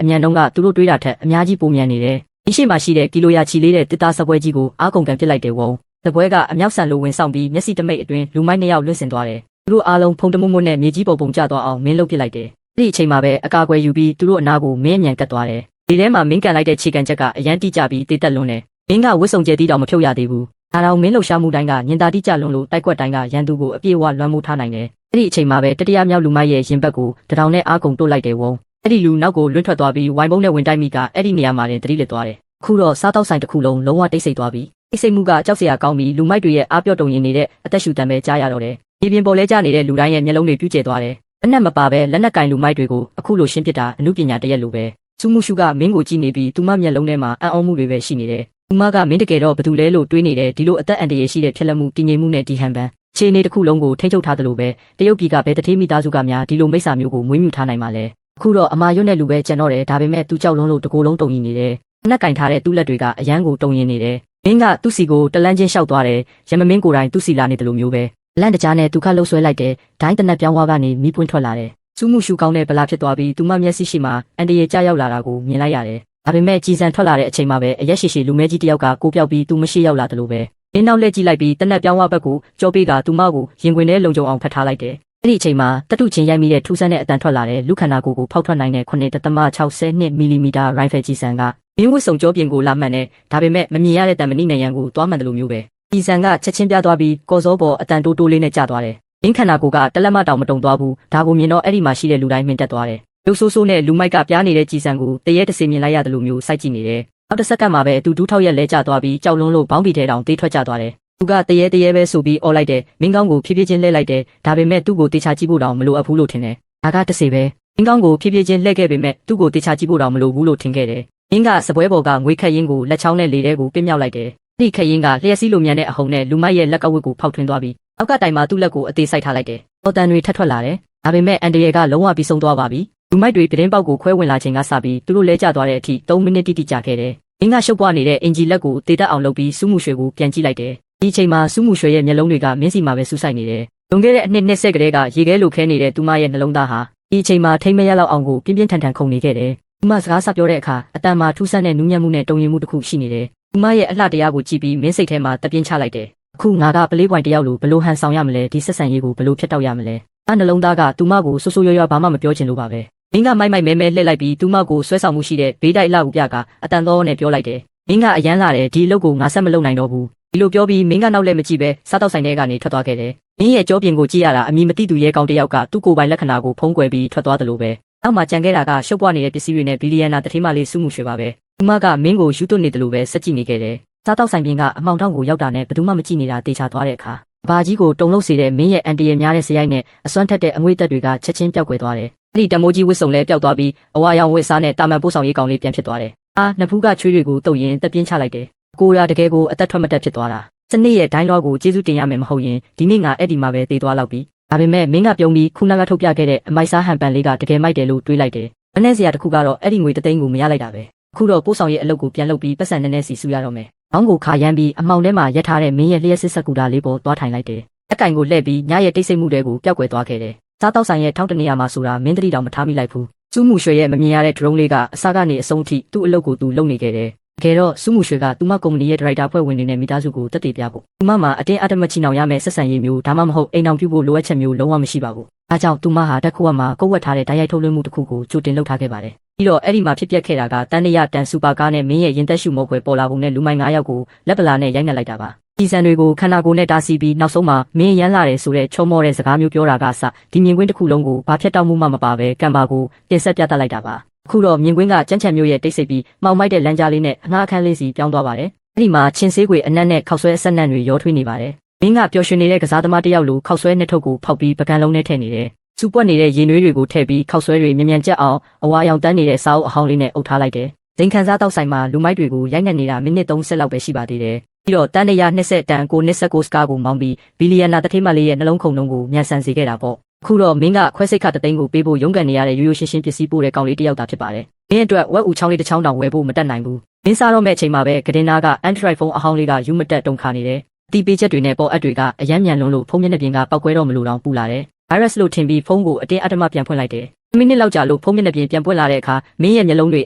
အမြန်တုံးကသူတို့တွေးတာထက်အများကြီးပိုမြန်နေတယ်ဒီရှိမှရှိတဲ့ကီလိုယာချီလေးတဲ့တစ်သားစပွဲကြီးကိုအားကုန်ကန်ပစ်လိုက်တယ်ဝုံစပွဲကအမြောက်ဆန်လိုဝင်ဆောင်ပြီးမျက်စိတမိတ်အတွင်းလူမိုက်၂ယောက်လွင့်စင်သွားတယ်သူတို့အားလုံးဖုံတမုံမွတ်နဲ့မြေကြီးပုံကျသွားအောင်မင်းလှုပ်ပစ်လိုက်တယ်အဲ့ဒီအချိန်မှာပဲအကာအကွယ်ယူပြီးသူတို့အနာကိုမင်းအမြန်ကတ်သွားတယ်ဒီထဲမှာမင်းကန်လိုက်တဲ့ခြေကန်ချက်ကအရန်တိကျပြီးတေးတက်လွန်းတယ်မင်းကဝစ်စုံကျဲတီးတောင်မဖြုတ်ရသေးဘူးဒါတော့မင်းလှုပ်ရှားမှုတိုင်းကညင်တာတိကျလွန်းလို့တိုက်ကွက်တိုင်းကရန်သူကိုအပြည့်အဝလွှမ်းမိုးထားနိုင်တယ်အဲ့ဒီအချိန်မှာပဲတတိယမြောက်လူမိုက်ရဲ့ရင်ဘက်ကိုတထောင်နဲ့အားကုန်တိုးလိုက်တယ်ဝုံအဲ့ဒီလူနောက်ကိုလွင့်ထွက်သွားပြီးဝိုင်ပုံးနဲ့ဝင်တိုက်မိကအဲ့ဒီနေရာမှာတင်တတိလက်သွားတယ်ခုတော့စားတောက်ဆိုင်တစ်ခုလုံးလုံးဝတိတ်ဆိတ်သွားပြီတိတ်ဆိတ်မှုကကြောက်စရာကောင်းပြီးလူမိုက်တွေရဲ့အားပြော့တုံရင်နေတဲ့အသက်ရှူတမ်းပဲကြားရတော့တယ်ဒီပြင်ပေါ်လဲကျနေတဲ့လူတိုင်းရဲ့မျက်လုံးတွေပြူးကျဲသွားတယ်အနက်မပါပဲလက်နက်ကင်လူမိုက်တွေကိုအခုလိုရှင်းပစ်တာအမှုပညာတရက်လိုပဲစူးမှုရှုကမင်းကိုကြည့်နေပြီးသူမမျက်လုံးထဲမှာအံ့ဩမှုတွေပဲရှိနေတယ်သူမကမင်းတကယ်တော့ဘသူလဲလို့တွေးနေတယ်ဒီလိုအသက်အန္တရာယ်ရှိတဲ့ဖြစ်လက်မှုတည်ငြိမ်မှုနဲ့ဒီဟန်ပန်ခြေအနေတစ်ခုလုံးကိုထိန်းချုပ်ထားသလိုပဲတရုတ်ပြည်ကဘယ်တထေးမိသားစုကများဒီလိုမိစ္ဆာမျိုးကိုမွေးမြူထားနိုင်မှာလဲအခုတော့အမာရွတ်တဲ့လူပဲကြံတော့တယ်ဒါပေမဲ့သူကြောက်လွန်းလို့တကိုယ်လုံးတုံရင်နေတယ်အနက်ကင်ထားတဲ့သူ့လက်တွေကအရန်ကိုတုံရင်နေတယ်မင်းကသူ့စီကိုတလန်းချင်းလျှောက်သွားတယ်ရမမင်းကိုယ်တိုင်သူ့စီလာနေတယ်လို့မျိုးပဲလန့်တကြားနဲ့သူခလှုပ်ဆွဲလိုက်တယ်ဒိုင်းတနက်ပြောင်းဝါကနေမီးပွင့်ထွက်လာတယ်စူးမှုရှူကောင်းတဲ့ဗလာဖြစ်သွားပြီးသူမမျက်စိရှိမှအန်တရေကျရောက်လာတာကိုမြင်လိုက်ရတယ်ဒါပေမဲ့ကြည်စံထွက်လာတဲ့အချိန်မှာပဲအရက်ရှိရှိလူမဲကြီးတယောက်ကကိုပြောက်ပြီးသူမရှိရောက်လာတယ်လို့ပဲမင်းနောက်လှည့်ကြည့်လိုက်ပြီးတနက်ပြောင်းဝါဘက်ကိုကြောပေးကသူမကိုရင်ခွင်ထဲလုံခြုံအောင်ဖတ်ထားလိုက်တယ်အဲ့ဒီအချိန်မှာတတုချင်းရိုက်မိတဲ့ထူးဆန်းတဲ့အတန်ထွက်လာတဲ့လူခန္ဓာကိုယ်ကိုဖောက်ထွက်နိုင်တဲ့9.62 မီလီမီတာရိုင်ဖယ်ကြီးစံကမင်းဝတ်စုံကြောပြင်ကိုလာမှန်နဲ့ဒါပေမဲ့မမြင်ရတဲ့တံမဏိနံရံကိုသွားမှန်တယ်လို့မျိုးပဲကြီးစံကချက်ချင်းပြသွားပြီးကော်စောပေါ်အတန်တိုးတိုးလေးနဲ့ကျသွားတယ်မင်းခန္ဓာကိုယ်ကတလက်မတောင်မတုံသွားဘူးဒါကိုမြင်တော့အဲ့ဒီမှာရှိတဲ့လူတိုင်းမြင်တက်သွားတယ်ရုပ်ဆိုးဆိုးနဲ့လူမိုက်ကပြားနေတဲ့ကြီးစံကိုတရေတစေမြင်လိုက်ရတယ်လို့မျိုးစိုက်ကြည့်နေတယ်နောက်တစ်စက္ကန့်မှာပဲသူဒူးထောက်ရက်လဲကျသွားပြီးကြောက်လွန်းလို့ဘောင်းပီထဲတောင်တေးထွက်ကျသွားတယ်သူကတရေပဲဆိုပြီးအော်လိုက်တယ်မင်းကောင်းကိုဖြည်းဖြည်းချင်းလှည့်လိုက်တယ်ဒါပေမဲ့သူ့ကိုတေချာကြည့်ဖို့တောင်မလိုအပ်ဘူးလို့ထင်တယ်ဒါကတစေပဲမင်းကောင်းကိုဖြည်းဖြည်းချင်းလှည့်ခဲ့ပေမဲ့သူ့ကိုတေချာကြည့်ဖို့တောင်မလိုဘူးလို့ထင်ခဲ့တယ်မင်းကစပွဲပေါ်ကငွေခက်ရင်းကိုလက်ချောင်းနဲ့လေထဲကိုပြင်းမြောက်လိုက်တယ်ဒီခက်ရင်းကလျှက်စီးလိုမြန်တဲ့အဟုန်နဲ့လူမိုက်ရဲ့လက်ကဝတ်ကိုဖောက်ထွင်းသွားပြီးအောက်ကတိုင်မှာသူ့လက်ကိုအသေးစိုက်ထားလိုက်တယ်အော်တန်တွေထပ်ထွက်လာတယ်ဒါပေမဲ့အန်တရယ်ကလုံးဝပြီးဆုံးသွားပါပြီလူမိုက်တွေပြတင်းပေါက်ကိုခွဲဝင်လာချိန်ကစပြီးသူတို့လဲကျသွားတဲ့အထိ3မိနစ်တိတိကြာခဲ့တယ်မင်းကရှုပ်ပွားနေတဲ့အင်ဂျီလက်ကိုတေတက်အောင်လုပ်ပြီးစူးမှုရွှေကိုပြန်ကြည့်လိုက်တယ်ဒီအချိန်မှာစူးမှုရွှေရဲ့မျက်လုံးတွေကမင်းစီမှာပဲစူးစိုက်နေတယ်လွန်ခဲ့တဲ့အနှစ်20ကလေးကရေခဲလိုခဲနေတဲ့သူမရဲ့နှလုံးသားဟာဒီအချိန်မှာထိမ့်မရလောက်အောင်ကိုပြင်းပြင်းထန်ထန်ခုန်နေခဲ့တယ်သူမစကားစပြောတဲ့အခါအတန်မှာထူးဆန်းတဲ့နူးညံ့မှုနဲ့တုံရင်မှုတစ်ခုရှိနေတယ်သူမရဲ့အလှတရားကိုကြည့်ပြီးမင်းစိတ်ထဲမှာတပြင်းချလိုက်တယ်အခုငါကပလေးပွိုင်တယောက်လိုဘလို့ဟန်ဆောင်ရမလဲဒီဆက်ဆံရေးကိုဘလို့ဖျက်တောက်ရမလဲအနှလုံးသားကသူမကိုဆူဆူရွရွဘာမှမပြောချင်လို့ပါပဲမင်းကမိုက်မဲမဲလှည့်လိုက်ပြီးသူမကိုဆွဲဆောင်မှုရှိတဲ့ဘေးတိုက်အလှကိုပြကအတန်တော်နဲ့ပြောလိုက်တယ်မင်းကအရန်လာတယ်ဒီအလုပ်ကိုငါဆက်မလုပ်နိုင်တော့ဘူးဒီလိုပြောပြီးမင်းကနောက်လည်းမကြည့်ပဲစားတောက်ဆိုင်ထဲကနေထွက်သွားခဲ့တယ်မင်းရဲ့ကြောပြင်ကိုကြည့်ရတာအမည်မသိသူရဲကောင်းတယောက်ကသူ့ကိုယ်ပိုင်လက္ခဏာကိုဖုံးကွယ်ပြီးထွက်သွားတယ်လို့ပဲနောက်မှကြံခဲ့တာကရှုပ်ပွားနေတဲ့ပစ္စည်းတွေနဲ့ဘီလီယံနာတထေးမလေးစုမှုရွှေပါပဲသူမကမင်းကိုယူသွနေတယ်လို့ပဲစက်ကြည့်နေခဲ့တယ်စားတောက်ဆိုင်ပြင်ကအမောင်တောင်ကိုရောက်တာနဲ့ဘယ်သူမှမကြည့်နေတာတေချာသွားတဲ့အခါဘာကြီးကိုတုံလို့စေတဲ့မင်းရဲ့အန်တီရဲ့များတဲ့စရိုက်နဲ့အစွမ်းထက်တဲ့အငွေ့သက်တွေကချက်ချင်းပျောက်ကွယ်သွားတယ်အဲ့ဒီတမိုးကြီးဝစ်စုံလဲပျောက်သွားပြီးအဝါရောင်ဝစ်စားနဲ့တာမန်ပိုးဆောင်ရေးကောင်လေးပြန်ဖြစ်သွားတယ်နှစ်ဖူးကချွေးတွေကိုတုပ်ရင်တက်ပြင်းချလိုက်တယ်ကိုရာတကယ်ကိုအသက်ထွက်မတက်ဖြစ်သွားတာစနစ်ရဲ့ဒိုင်းလွှားကိုကျေးဇူးတင်ရမယ်မဟုတ်ရင်ဒီနေ့ငါအဲ့ဒီမှာပဲတေးသွားလောက်ပြီဒါပေမဲ့မင်းကပြုံးပြီးခုနကထုတ်ပြခဲ့တဲ့အမိုက်စားဟန်ပန်လေးကတကယ်မိုက်တယ်လို့တွေးလိုက်တယ်အနည်းစရာတစ်ခုကတော့အဲ့ဒီငွေတသိန်းကိုမရလိုက်တာပဲအခုတော့ပိုးဆောင်ရဲ့အလုပ်ကိုပြန်လုပ်ပြီးပတ်စံနည်းနည်းစီစုရတော့မယ်။ဘောင်းကိုခါရမ်းပြီးအမောင်ထဲမှာရက်ထားတဲ့မင်းရဲ့လျှက်စစ်စကူတာလေးပေါ်သွားထိုင်လိုက်တယ်။အကင်ကိုလှည့်ပြီးညရဲ့တိတ်ဆိတ်မှုတွေကိုပျောက်ကွယ်သွားခဲ့တယ်။စားတောက်ဆိုင်ရဲ့ထောက်တနေရာမှာဆိုတာမင်းတတိတောင်မထားမိလိုက်ဘူး။စူးမှုရွှေရဲ့မမြင်ရတဲ့ဒရုန်းလေးကအစကနေအဆုံးထိသူ့အလုပ်ကိုသူလုပ်နေခဲ့တယ်။တကယ်တော့စူးမှုရွှေကသူမကုမ္ပဏီရဲ့ဒါရိုက်တာဖွဲ့ဝင်တွေနဲ့မိသားစုကိုတက်တည်ပြဖို့သူမမှာအတင်းအဓမ္မချီနှောင်ရမယ့်ဆက်ဆံရေးမျိုးဒါမှမဟုတ်အိမ်အောင်ပြုဖို့လိုအပ်ချက်မျိုးလုံးဝမရှိပါဘူး။အားကြောင့်သူမဟာတက်ခုဝမှာကုတ်ဝတ်ထားတဲ့ဓာတ်ရိုက်ထုတ်လွှင့်မှုတစ်ခုကိုကြိုတင်လုပ်ထားခဲ့ပါတယ်။ပြီးတော့အဲ့ဒီမှာဖြစ်ပျက်ခဲ့တာကတန်တရတန်စူပါကားနဲ့မင်းရဲ့ရင်သက်ရှုမော်ခွဲပေါ်လာပုံနဲ့လူမိုင်း9ယောက်ကိုလက်ပလာနဲ့ရိုက်နှက်လိုက်တာပါ။ဒီစံတွေကိုခန္ဓာကိုယ်နဲ့တားဆီးပြီးနောက်ဆုံးမှာမင်းရမ်းလာတယ်ဆိုတဲ့ချုံမောတဲ့စကားမျိုးပြောတာကစဒီမြင်ကွင်းတစ်ခုလုံးကိုဘာဖြစ်တောက်မှုမှမပါပဲကံပါကိုတင်ဆက်ပြသလိုက်တာပါ။အခုတော့မြင်ကွင်းကကြမ်းချမ်းမျိုးရဲ့တိတ်ဆိတ်ပြီးမှောင်မိုက်တဲ့လမ်းကြားလေးနဲ့အငှားအခန်းလေးစီပြောင်းသွားပါတယ်။အဲ့ဒီမှာချင်းဆေးခွေအနက်နဲ့ခောက်ဆွဲအဆက်နံတွေရောထွေးနေပါတယ်။မင်းကပျော်ရွှင်နေတဲ့ကစားသမားတစ်ယောက်လိုခောက်ဆွဲနှစ်ထုပ်ကိုဖောက်ပြီးပကံလုံးနဲ့ထည့်နေတယ်။စူပွက်နေတဲ့ရေနွေးတွေကိုထည့်ပြီးခောက်ဆွဲတွေမြန်မြန်ကျက်အောင်အဝါရောင်တန်းနေတဲ့စာအုပ်အဟောင်းလေးနဲ့အုပ်ထားလိုက်တယ်။ဒိန်ခန်းစားတောက်ဆိုင်မှာလူမိုက်တွေကိုရိုက်နှက်နေတာမိနစ်30လောက်ပဲရှိပါသေးတယ်။ပြီးတော့တန်းတရာ20တန်ကို29စကားကိုမောင်းပြီးဘီလီယံနာတထေးမလေးရဲ့နှလုံးခုန်လုံးကိုမြန်ဆန်စေခဲ့တာပေါ့ ခုတော့မင်းကခွဲစိတ်ခတသိန်းကိုပေးဖို့ရုန်းကန်နေရတဲ့ရိုးရိုးရှင်းရှင်းပစ္စည်းပို့တဲ့ကောင်လေးတစ်ယောက်သာဖြစ်ပါတယ်မင်းအတွက်ဝက်ဦးချောင်းလေးတစ်ချောင်းတောင်ဝယ်ဖို့မတက်နိုင်ဘူးမင်းစားတော့မဲ့အချိန်မှာပဲကဒင်နာက Android ဖုန်းအဟောင်းလေးကယူမတက်တုံခါနေတယ်အတီးပေးချက်တွေနဲ့ပေါ်အပ်တွေကအယမ်းမြန်လွန်းလို့ဖုန်းမျက်နှာပြင်ကပောက်ကွဲတော့မလို့တောင်ပူလာတယ် virus လို့ထင်ပြီးဖုန်းကိုအတင်းအဓမ္မပြန်ဖွင့်လိုက်တယ်မိနစ်လောက်ကြာလို့ဖုန်းမျက်နှာပြင်ပြန်ပွင့်လာတဲ့အခါမင်းရဲ့မျက်လုံးတွေ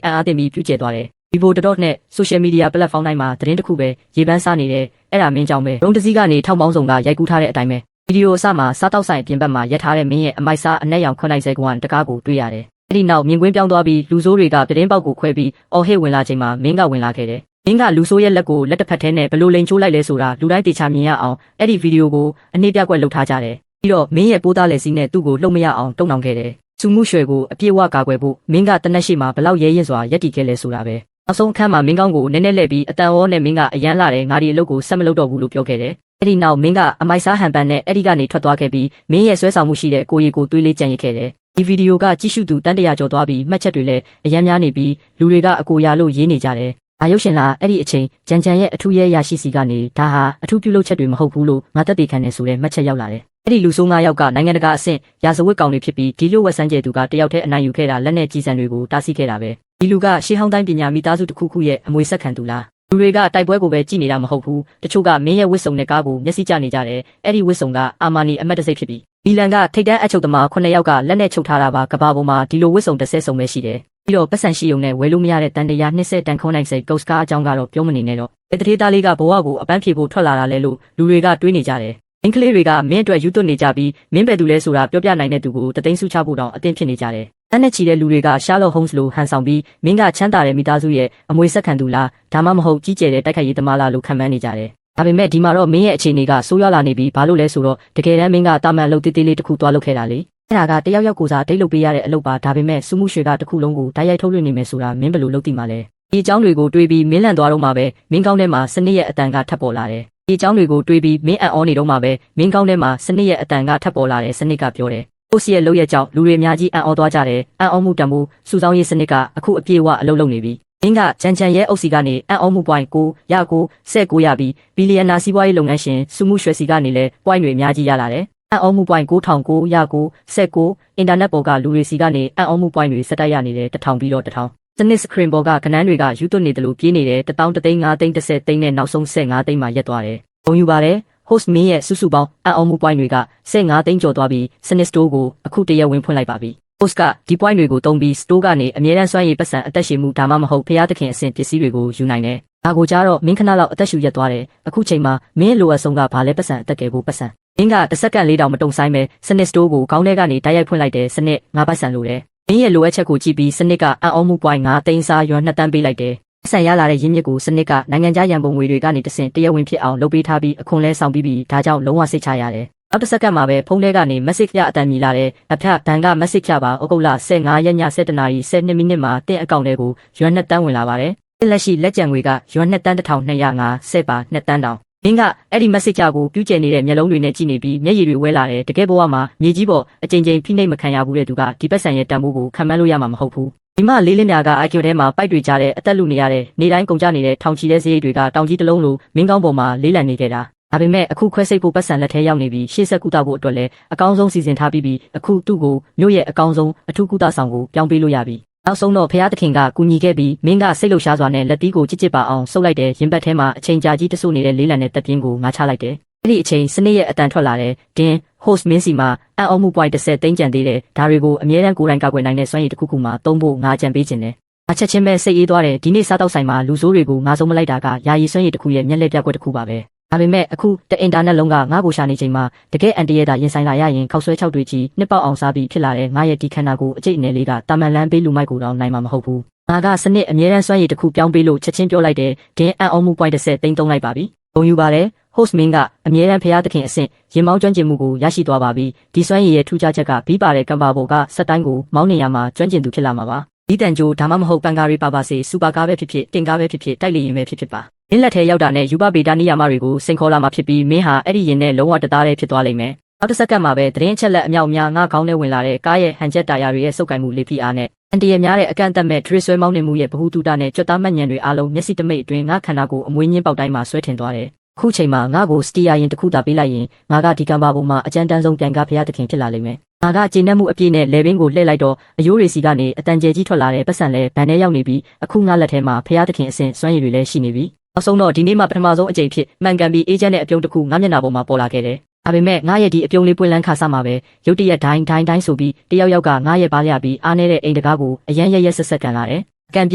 အံ့အားသင့်ပြီးပြူကျဲသွားတယ် Vivo တော်နဲ့ social media platform တိုင်းမှာသတင်းတစ်ခုပဲရေပန်းစားနေတယ်အဲ့ဒါမင်းကြောင့်ပဲရုံးတစည်းကနေထောက်ပေါင်းစုံကရိုက်ကူးထားတဲ့အတိုင်းပဲဗီဒီယိုအစမှာစားတောက်ဆိုင်အပြင်ဘက်မှာရက်ထားတဲ့မင်းရဲ့အမိုက်စားအနက်ရောင်ခွန်နိုင်စဲကွန်တကားကိုတွေ့ရတယ်အဲ့ဒီနောက်မြင်ကွင်းပြောင်းသွားပြီးလူဆိုးတွေကသတင်းပေါက်ကိုခွဲပြီးအော်ဟစ်ဝင်လာချိန်မှာမင်းကဝင်လာခဲ့တယ်မင်းကလူဆိုးရဲ့လက်ကိုလက်တစ်ဖက်ထဲနဲ့ဘလို့လိန်ချိုးလိုက်လဲဆိုတာလူတိုင်းတေချာမြင်ရအောင်အဲ့ဒီဗီဒီယိုကိုအနည်းပြကွက်လုပ်ထားကြတယ်ပြီးတော့မင်းရဲ့ပိုးသားလက်စည်းနဲ့သူ့ကိုလှုပ်မရအောင်တုံနှောင်ခဲ့တယ်စုမှုရွှေကိုအပြည့်အဝကာကွယ်ဖို့မင်းကတနက်ရှိမှာဘလောက်ရဲရင်စွာရက်တီခဲ့လဲဆိုတာပဲနောက်ဆုံးအခန်းမှာမင်းကောင်းကိုနည်းနည်းလှည့်ပြီးအတန်အောနဲ့မင်းကအရန်လာတယ်ငါဒီအလုပ်ကိုဆက်မလုပ်တော့ဘူးလို့ပြောခဲ့တယ်အဲ့ဒီနောက်မင်းကအမိုက်စားဟန်ပန်နဲ့အဲ့ဒီကနေထွက်သွားခဲ့ပြီးမင်းရဲ့ဆွဲဆောင်မှုရှိတဲ့ကိုရီကိုတွေးလေးကြံရစ်ခဲ့တယ်ဒီဗီဒီယိုကကြည့်ရှုသူတန်းတရာကျော်သွားပြီးမှတ်ချက်တွေလည်းအရန်များနေပြီးလူတွေကအကိုရာလို့ရေးနေကြတယ်အာရုပ်ရှင်လားအဲ့ဒီအချိန်ဂျန်ဂျန်ရဲ့အထူးရဲရရှိစီကနေဒါဟာအထူးပြုလုပ်ချက်တွေမဟုတ်ဘူးလို့ငါသက်သေခံနေဆိုတဲ့မှတ်ချက်ရောက်လာတယ်အဲ့ဒီလူဆိုး9ယောက်ကနိုင်ငံတကာအဆင့်ရာဇဝတ်ကောင်တွေဖြစ်ပြီးဒီလိုဝက်ဆန်းကျဲသူကတယောက်တည်းအနိုင်ယူခဲ့တာလက်နဲ့ကြီးစံတွေကိုတားဆီးခဲ့တာပဲဒီလူကရှေးဟောင်းတိုင်းပညာမိသားစုတစ်ခုခုရဲ့အမွေဆက်ခံသူလားလူတွေကတိုက်ပွဲကိုပဲကြည်နေတာမဟုတ်ဘူးတချို့ကမင်းရဲ့ဝစ်စုံနဲ့ကားကိုမျက်စိကျနေကြတယ်အဲ့ဒီဝစ်စုံကအာမာနီအမတ်တစိတ်ဖြစ်ပြီးမီလန်ကထိတ်တန်းအချုပ်သမား9ယောက်ကလက်နဲ့ချုပ်ထားတာပါကဘာပေါ်မှာဒီလိုဝစ်စုံ30စုံပဲရှိတယ်ပြီးတော့ပတ်စံရှိုံနဲ့ဝယ်လို့မရတဲ့တန်တရား20တန်ခွန်နိုင်စိတ်ကုတ်စကားအကြောင်းကတော့ပြောမနေနဲ့တော့အဲ့တထေးသားလေးကဘဝကိုအပန်းဖြေဖို့ထွက်လာတာလဲလို့လူတွေကတွေးနေကြတယ်အင်္ဂလိပ်တွေကမင်းအတွက်ယူသွတ်နေကြပြီးမင်းပဲသူလဲဆိုတာပြောပြနိုင်တဲ့သူကိုတသိန်းစုချဖို့တောင်အသင့်ဖြစ်နေကြတယ်။အဲ့နဲ့ချီတဲ့လူတွေကရှာလော့ Holmes လိုဟန်ဆောင်ပြီးမင်းကချမ်းသာတဲ့မိသားစုရဲ့အမွေဆက်ခံသူလားဒါမှမဟုတ်ကြီးကျယ်တဲ့တိုက်ခိုက်ရေးသမားလားလို့ခံမှန်းနေကြတယ်။ဒါပေမဲ့ဒီမှာတော့မင်းရဲ့အခြေအနေကဆိုးရွားလာနေပြီးဘာလို့လဲဆိုတော့တကယ်တမ်းမင်းကတာမန်လုပ်သေးသေးလေးတစ်ခုသွားလုပ်ခဲ့တာလေ။အဲ့ဒါကတယောက်ယောက်ကိုစားဒိတ်လုပ်ပေးရတဲ့အလုပ်ပါဒါပေမဲ့စုမှုရွှေကတစ်ခုလုံးကိုဓာတ်ရိုက်ထုတ်လွှင့်နေမယ်ဆိုတာမင်းဘယ်လိုလုပ်သိမှာလဲ။ဒီအကြောင်းတွေကိုတွေးပြီးမင်းလန့်သွားတော့မှပဲမင်းကောင်းထဲမှာစနစ်ရဲ့အတန်ကထပ်ပေါ်လာတယ်။ဒီအကြောင်းတွေကိုတွေးပြီးမင်းအံ့ဩနေတော့မှပဲမင်းကောင်းထဲမှာစနစ်ရဲ့အတန်ကထပ်ပေါ်လာတယ်စနစ်ကပြောတယ်။ကိုစီရဲ့လုပ်ရကြောင်းလူတွေအများကြီးအံ့ဩသွားကြတယ်။အံ့ဩမှုတံမိုးစုဆောင်းရေးစနစ်ကအခုအပြည့်အဝအလုပ်လုပ်နေပြီ။မင်းကဂျန်ဂျန်ရဲ့အုပ်စီကနေအံ့ဩမှု point 9ရ9 19ရပြီးဘီလီယံနာစီးပွားရေးလုပ်ငန်းရှင်စုမှုရွှေစီကနေလည်း point တွေအများကြီးရလာတယ်။အံ့ဩမှု point 9009ရ9 19အင်တာနက်ပေါ်ကလူတွေစီကနေအံ့ဩမှု point တွေစက်တိုက်ရနေတယ်1000ပြီးတော့1000စနစ်စခရင်ပေါ်ကကနန်းတွေကယူသွတ်နေတယ်လို့ပြေးနေတယ်1000 သိန်း5သိန်း30သိန်းနဲ့နောက်ဆုံး15သိန်းမှရက်သွားတယ်။ဘုံယူပါတယ်။ host မင်းရဲ့စုစုပေါင်းအံ့ဩမှု point တွေက15သိန်းကျော်သွားပြီးစနစ် store ကိုအခုတရက်ဝင်ဖွင့်လိုက်ပါပြီ။ host ကဒီ point တွေကိုတုံးပြီး store ကနေအမြဲတမ်းစွမ်းရည်ပတ်စံအသက်ရှင်မှုဒါမှမဟုတ်ဖျားသခင်အဆင့်ပစ္စည်းတွေကိုယူနိုင်တယ်။ဒါကိုကြားတော့မင်းခဏလောက်အသက်ရှူရက်သွားတယ်။အခုချိန်မှာမင်းလိုအပ်ဆုံးကဘာလဲပတ်စံအသက်ကယ်ဖို့ပတ်စံ။မင်းကတစ်စက္ကန့်၄တောင်မတုံဆိုင်ပဲစနစ် store ကိုခေါင်းထဲကနေတိုက်ရိုက်ဖွင့်လိုက်တယ်စနစ်ငါပတ်စံလို့တယ်။မင်းရဲ့လိုအပ်ချက်ကိုကြည့်ပြီးစနစ်ကအံ့ဩမှု point 9သိန်းစားရွာ2တန်းပေးလိုက်တယ်။ဆန်ရလာတဲ့ရင်းမြစ်ကိုစနစ်ကနိုင်ငံခြားရန်ပုံငွေတွေကနေတဆင့်တရက်ဝင်ဖြစ်အောင်လုပ်ပေးထားပြီးအခွန်လဲဆောင်ပြီးဒါကြောင့်လုံးဝစိတ်ချရတယ်။နောက်တစ်စက္ကန့်မှာပဲဖုန်းထဲကနေ message ရအတန်မြည်လာတဲ့အဖက်ဘန်က message ချပါဩဂုတ်လ15ရက်ည7နာရီ12မိနစ်မှာတင့်အကောင့်ထဲကိုရွာ2တန်းဝင်လာပါတယ်။လက်ရှိလက်ကျန်ငွေကရွာ2တန်း1250ပါ2တန်းတောင်မင်းကအဲ့ဒီ message ကိုပြူးကျယ်နေတဲ့မျက်လုံးတွေနဲ့ကြည့်နေပြီးမျက်ရည်တွေဝဲလာတယ်တကယ်ဘဝမှာမြေကြီးပေါ်အကြိမ်ကြိမ်ဖိနှိပ်မခံရဘူးတဲ့သူကဒီပတ်စံရဲ့တန်ဖိုးကိုခံမှန်းလို့ရမှာမဟုတ်ဘူးဒီမှလေးလင်းညာက IQ ထဲမှာပိုက်တွေကြားတဲ့အသက်လူနေရတဲ့နေတိုင်းကုန်ကြနေတဲ့ထောင်ချီတဲ့စရိတ်တွေကတောင်ကြီးတစ်လုံးလိုမင်းကောင်းပေါ်မှာလေးလံနေကြတာဒါပေမဲ့အခုခွဲစိတ်ဖို့ပတ်စံလက်ထဲရောက်နေပြီးရှေ့ဆက်ကူတာဖို့အတွက်လည်းအကောင်းဆုံးစီစဉ်ထားပြီးအခုသူ့ကိုမြို့ရဲ့အကောင်းဆုံးအထူးကူတာဆောင်ကိုပြောင်းပေးလို့ရပြီနောက်ဆုံးတော့ဖျားသခင်ကကူညီခဲ့ပြီးမင်းကစိတ်လှုပ်ရှားစွာနဲ့လက်သီးကိုကြစ်ကြစ်ပါအောင်ဆုပ်လိုက်တဲ့ရင်ဘတ်ထဲမှာအချိန်ကြာကြီးတဆုပ်နေတဲ့လေးလံတဲ့တပ်ပြင်းကိုငါချလိုက်တယ်အဲ့ဒီအချိန်စနစ်ရဲ့အတန်ထွက်လာတဲ့ဒင်း host မင်းစီမှာအံ့ဩမှု point 30သိန်းကျန်သေးတယ်ဒါတွေကိုအမြဲတမ်းကိုယ်တိုင်ကာကွယ်နိုင်တဲ့စွမ်းရည်တစ်ခုခုမှာသုံးဖို့ငါကြံပေးခြင်းတယ်အချက်ချင်းပဲစိတ်အေးသွားတယ်ဒီနေ့စားတောက်ဆိုင်မှာလူဆိုးတွေကိုငါဆုံးမလိုက်တာကယာယီစွမ်းရည်တစ်ခုရဲ့မျက်လှည့်ပြကွက်တစ်ခုပါပဲဒါပေမဲ့အခုအင်တာနက်လုံးကငါ့ကိုရှာနေချိန်မှာတကယ်အန်တီရဲ့တာရင်ဆိုင်လာရရင်ခောက်ဆွဲ6တွေကြီးနှစ်ပေါက်အောင်စားပြီးဖြစ်လာတဲ့ငါရဲ့ဒီခန္ဓာကိုအကျိတ်အနယ်လေးကတာမန်လန်းပေးလူမိုက်ကိုတော့နိုင်မှာမဟုတ်ဘူးငါကစနစ်အမြဲတမ်းစွမ်းရည်တစ်ခုပြောင်းပေးလို့ချက်ချင်းပြောလိုက်တယ်ဒင်းအံ့ဩမှု point 30သိန်းသုံးလိုက်ပါပြီဘုံယူပါတယ် host မင်းကအမြဲတမ်းဖျားသခင်အဆင့်ရင်မောင်းကျွမ်းကျင်မှုကိုရရှိသွားပါပြီဒီစွမ်းရည်ရဲ့ထူးခြားချက်ကပြီးပါတဲ့ကံပါပေါ်ကစက်တိုင်းကိုမောင်းနေရမှာကျွမ်းကျင်သူဖြစ်လာမှာပါဒီတန်ကြိုဒါမှမဟုတ်ပန်ကားရီပါပါစေစူပါကားပဲဖြစ်ဖြစ်တင်ကားပဲဖြစ်ဖြစ်တိုက်လေရင်ပဲဖြစ်ဖြစ်ပါမင်းလက်ထဲရောက်တာနဲ့ယူပဗေဒနိယာမတွေကိုစိန်ခေါ်လာမှာဖြစ်ပြီးမင်းဟာအဲ့ဒီရင်နဲ့လုံးဝတသားတည်းဖြစ်သွားလိမ့်မယ်နောက်တစ်စက္ကန့်မှာပဲသတင်းအချက်လက်အမြောက်အများငါခေါင်းထဲဝင်လာတဲ့ကားရဲ့ဟန်ချက်တာယာတွေရဲ့စုပ်ကိုင်မှုလေးဖိအားနဲ့အန်တရများတဲ့အကန့်အသတ်မဲ့ထရစ်ဆွဲမောင်းနေမှုရဲ့ဗဟုသုတနဲ့ကြွတ်သားမှတ်ဉဏ်တွေအားလုံးမျက်စိတမိတ်အတွင်းငါခန္ဓာကိုယ်အမွေးညင်းပေါက်တိုင်းမှာဆွဲထင်သွားတယ်ခုချိန်မှာငါ့ကိုစတီယာရင်တစ်ခုသာပေးလိုက်ရင်ငါကဒီကံပါပေါ်မှာအကြမ်းတမ်းဆုံးပြန်ကားဖျားသခင်ဖြစ်လာလိမ့်မယ် ငါကကျေနပ်မှုအပြည့်နဲ့လေဘင်းကိုလှည့်လိုက်တော့အယိုးတွေစီကနေအတန်ကျဲကြီးထွက်လာတဲ့ပတ်စံလဲဗန်ထဲရောက်နေပြီးအခုငါလက်ထဲမှာဖျားသခင်အဆင့်စွမ်းရည်တွေလည်းရှိနေပြီနောက်ဆုံးတော့ဒီနေ့မှပထမဆုံးအကြိမ်ဖြစ်မှန်ကန်ပြီးအေဂျင့်နဲ့အပြုံးတစ်ခုငါမျက်နှာပေါ်မှာပေါ်လာခဲ့တယ်ဒါပေမဲ့ငါရဲ့ဒီအပြုံးလေးပွင့်လန်းခါစားမှာပဲရုတ်တရက်ဒိုင်းဆိုပြီးတယောက်ကငါရဲ့ပါးရပြီးအားနေတဲ့အိမ်တကားကိုအရန်ရက်ဆက်ကန်လာတယ်ကံပြ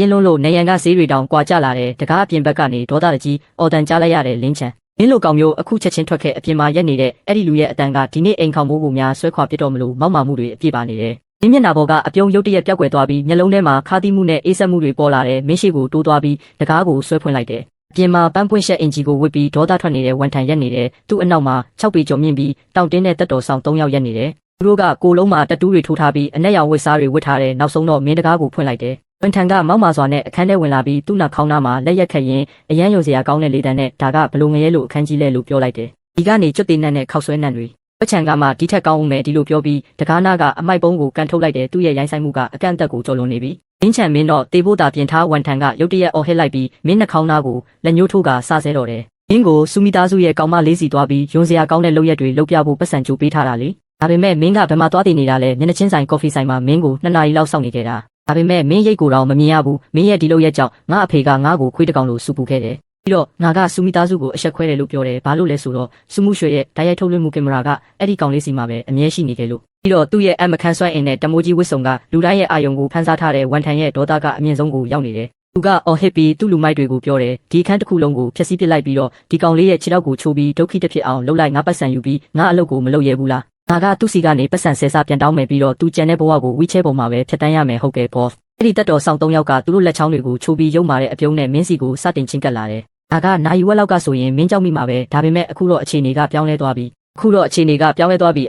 င်းလွန်းလို့နေရန်ကဈေးတွေတောင်ကွာကျလာတယ်တကားအပြင်ဘက်ကနေဒေါသတကြီးအော်တန်ကြားလိုက်ရတယ်လင်းချန်မင်းလိုကောင်မျိုးအခုချက်ချင်းထွက်ခဲ့အပြင်မှာရက်နေတဲ့အဲ့ဒီလူရဲ့အတန်ကဒီနေ့အိမ်ခေါင်မိုးကိုများဆွဲခွာပြစ်တော့မလို့မောက်မာမှုတွေအပြည့်ပါနေတယ်မင်းမျက်နှာပေါ်ကအပြုံးရုတ်တရက်ပြောက်ကွယ်သွားပြီးမျက်လုံးထဲမှာခါသီးမှုနဲ့အေးဆက်မှုတွေပေါ်လာတယ်မင်းရှိကိုတိုးသွားပြီးတကားကိုဆွဲဖွင့်လိုက်တယ်အပြင်မှာပန်းပွင့်ရှက်အင်ဂျီကိုဝစ်ပြီးဒေါသထွက်နေတဲ့ဝန်ထန်ရက်နေတယ်သူ့အနောက်မှာ6ပေကျော်မြင့်ပြီးတောင်တင်းတဲ့တက်တော်ဆောင်3ယောက်ရက်နေတယ်သူတို့ကကိုလုံးမှာတတူးတွေထိုးထားပြီးအနက်ရောင်ဝစ်စားတွေဝစ်ထားတယ်နောက်ဆုံးတော့မင်းတကားကိုဖွင့်လိုက်တယ်ဝန်ထန်ကမောက်မာစွာနဲ့အခန်းထဲဝင်လာပြီးသူ့နောက်ခေါင်းသားမှာလက်ရက်ခတ်ရင်အရန်ရုံစရာကောင်းတဲ့လေတန်းနဲ့ဒါကဘလုံငရဲလိုအခန်းကြီးလဲလို့ပြောလိုက်တယ်ဒီကနေကျွတ်သေးနတ်နဲ့ခောက်ဆွဲနတ်တွေပချန်ကမှဒီထက်ကောင်းအောင်မယ်ဒီလိုပြောပြီးတကားနာကအမိုက်ပုံးကိုကန်ထုတ်လိုက်တယ်သူ့ရဲ့ရိုင်းဆိုင်မှုကအကန့်အသတ်ကိုကျော်လွန်နေပြီမင်းချန်မင်းတော့တေဖို့တာပြင်ထားဝန်ထန်ကရုတ်တရက်အော်ဟစ်လိုက်ပြီးမင်းနှာခေါင်းသားကိုလက်ညှိုးထိုးကစဆဲတော့တယ်မင်းကိုစူမီသားစုရဲ့ကောင်မလေးစီသွားပြီးယွန်စရာကောင်းတဲ့လုပ်ရက်တွေလုပ်ပြဖို့ပတ်စံကြိုးပေးထားတာလေဒါပေမဲ့မင်းကဘယ်မှာသွားတည်နေတာလဲမျက်နှာချင်းဆိုင်ကော်ဖီဆိုင်မှာမင်းကို2 နာရီလောက်စောင့်နေခဲ့တာဒါပေမဲ့မင်းရိတ်ကိုတော့မမြင်ရဘူးမင်းရဲ့ဒီလုပ်ရက်ကြောင့်ငါအဖေကငါ့ကိုခွေးတကောင်လိုစူပူခဲ့တယ်ပြီးတော့ငါကစူမီသားစုကိုအဆက်ခွဲတယ်လို့ပြောတယ်ဘာလို့လဲဆိုတော့စူမှုရွှေရဲ့ဓာတ်ရိုက်ထုတ်လွှင့်မှုကင်မရာကအဲ့ဒီကောင်လေးစီမှာပဲအမြဲရှိနေတယ်လို့ပြီးတော့သူ့ရဲ့အမခန်းဆွဲအင်နဲ့တမိုးကြီးဝစ်စုံကလူတိုင်းရဲ့အာယုံကိုဖန်ဆားထားတဲ့ဝန်ထန်ရဲ့ဒေါသကအမြင့်ဆုံးကိုရောက်နေတယ်သူကအော်ဟစ်ပြီးသူ့လူမိုက်တွေကိုပြောတယ်ဒီအခန်းတစ်ခုလုံးကိုဖျက်ဆီးပစ်လိုက်ပြီးတော့ဒီကောင်လေးရဲ့ခြေထောက်ကိုချိုးပြီးဒုက္ခိတဖြစ်အောင်လှုပ်လိုက်ငါပတ်စံယူပြီးငါအလုပ်ကိုမလုပ်ရဘူးလားငါကသူ့စီကနေပတ်စံဆယ်စားပြန်တောင်းမယ်ပြီးတော့သူကြံတဲ့ဘဝကိုဝီချဲပေါ်မှာပဲဖျက်တမ်းရမယ်ဟုတ်ကဲ့ boss အဲ့ဒီတက်တော်ဆောင်3ယောက်ကသူတို့လက်ချောင်းတွေကိုချိုးပြီးရုံမာတဲ့အပြုံးနဲ့မင်းစီကိုစတင်ချင်းကပ်လာတယ်ဒါကနိုင်ဝက်လောက်ကဆိုရင်မင်းကြောက်မိမှာပဲဒါပေမဲ့အခုတော့အခြေအနေကပြောင်းလဲသွားပြီ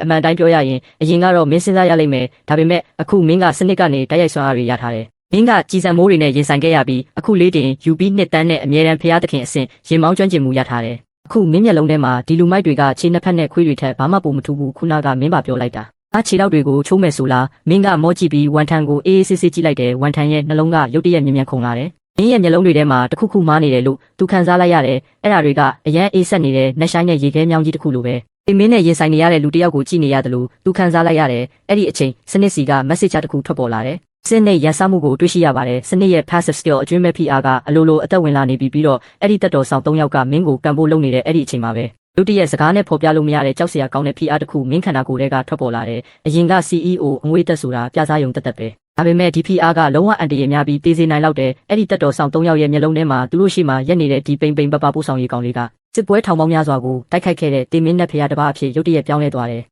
အမှန်တိုင်းပြောရရင်အရင်ကတော့မင်းစဉ်းစားရလိမ့်မယ်ဒါပေမဲ့အခုမင်းကစနစ်ကနေတိုက်ရိုက်ဆွမ်းအားတွေရထားတယ်မင်းကကြည်စံမိုးတွေနဲ့ရင်ဆိုင်ခဲ့ရပြီးအခုလေးတင် UP နှစ်တန်းနဲ့အမြဲတမ်းဖျားသခင်အဆင့်ရင်မောင်းကျွမ်းကျင်မှုရထားတယ်အခုမင်းမျက်လုံးထဲမှာဒီလူမိုက်တွေကခြေနှစ်ဖက်နဲ့ခွေးတွေထက်ဘာမှပိုမထူးဘူးခုနကမင်းပါပြောလိုက်တာအားခြေထောက်တွေကိုချိုးမဲ့ဆိုလားမင်းကမောကြည့်ပြီးဝန်ထန်ကိုအေးအေးဆေးဆေးကြည့်လိုက်တယ်ဝန်ထန်ရဲ့နှလုံးကရုတ်တရက်မြင်ခုန်လာတယ်မင်းရဲ့မျက်လုံးတွေထဲမှာတခုခုမားနေတယ်လို့သူခံစားလိုက်ရတယ်အဲ့ဒါတွေကအရန်အေးဆက်နေတဲ့နှက်ဆိုင်တဲ့ရေခဲမြောင်းကြီးတစ်ခုလိုပဲအိမ်မင်းနဲ့ရင်ဆိုင်နေရတဲ့လူတစ်ယောက်ကိုကြည့်နေရတယ်လို့သူခံစားလိုက်ရတယ်အဲ့ဒီအချိန်စနစ်စီက message တစ်ခုထွက်ပေါ်လာတယ်စနစ်ရန်စားမှုကိုတွေ့ရှိရပါတယ်စနစ်ရဲ့ passive skill အကျွမ်းမဲ့ PR ကအလိုလိုအသက်ဝင်လာနေပြီးတော့အဲ့ဒီတက်တော်ဆောင်3ယောက်ကမင်းကိုကံဖို့လုပ်နေတဲ့အဲ့ဒီအချိန်မှာပဲလူတရက်စကားနဲ့ဖော်ပြလို့မရတဲ့ကြောက်စရာကောင်းတဲ့ PR တစ်ခုမင်းခန္ဓာကိုယ်ထဲကထွက်ပေါ်လာတယ်အရင်က CEO အငွေတက်ဆိုတာပြစားယုံတက်ပဲဒါပေမဲ့ဒီ PR ကလုံးဝအန်တရများပြီးတေးစေနိုင်လောက်တဲ့အဲ့ဒီတက်တော်ဆောင်3ယောက်ရဲ့မျက်လုံးထဲမှာသူတို့ရှိမှရက်နေတဲ့ဒီပိန်ပပပို့ဆောင်ရေးကောင်လေးကစစ်ပွဲထောင်ပေါင်းများစွာကိုတိုက်ခိုက်ခဲ့တဲ့တေမင်းနဲ့ဖျားတစ်ပါးအဖြစ်ရုတ်တရက်ပြောင်းလဲသွားတယ်